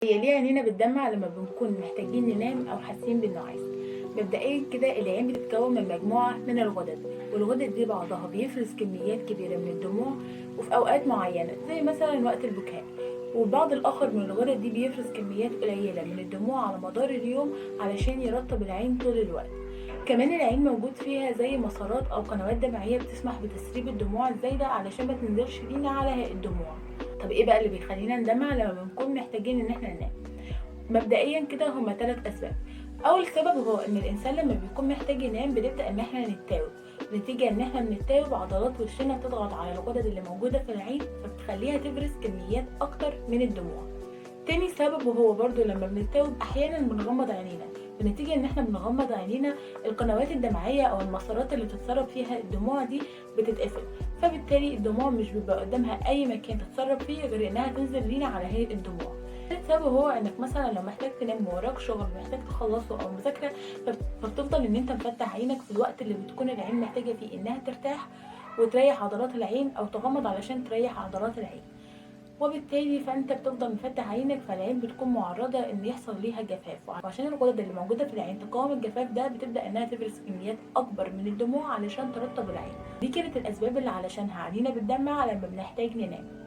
هي ليه عينينا بتدمع لما بنكون محتاجين ننام او حاسين بالنعاس؟ مبدئيا كده العين بتتكون من مجموعة من الغدد، والغدد دي بعضها بيفرز كميات كبيرة من الدموع وفي اوقات معينة زي مثلا وقت البكاء، والبعض الاخر من الغدد دي بيفرز كميات قليلة من الدموع على مدار اليوم علشان يرطب العين طول الوقت. كمان العين موجود فيها زي مسارات او قنوات دمعية بتسمح بتسريب الدموع الزايدة علشان ما تنزلش لينا على الدموع. طب ايه بقى اللي بيخلينا ندمع لما بنكون محتاجين ان احنا ننام؟ مبدئيا كده هما 3 اسباب. اول سبب هو ان الانسان لما بيكون محتاج ينام بنبدا ان احنا نتاوب، نتيجه ان احنا بنتاوب عضلات وشنا بتضغط على الغدد اللي موجوده في العين فبتخليها تفرز كميات اكتر من الدموع. تاني سبب وهو برضو لما بنتاوب احيانا بنغمض عينينا، بنتيجه ان احنا بنغمض عينينا القنوات الدمعيه او المسارات اللي بتتسرب فيها الدموع دي بتتقفل، فبالتالي الدموع مش بيبقى قدامها اي مكان تتسرب فيه غير انها تنزل لينا على هيئه الدموع. تالت سبب هو انك مثلا لو محتاج تنام ووراك شغل محتاج تخلصه او مذاكره، فبتفضل ان انت مفتح عينك في الوقت اللي بتكون العين محتاجه فيه انها ترتاح وتريح عضلات العين، او تغمض علشان تريح عضلات العين، وبالتالي فانت بتفضل مفتح عينك فالعين بتكون معرضه ان يحصل ليها جفاف، وعشان الغدد اللي موجوده في العين تقاوم الجفاف ده بتبدا انها تفرز كميات اكبر من الدموع علشان ترطب العين. دي كانت الاسباب اللي علشانها عينينا بتدمع لما بنحتاج ننام.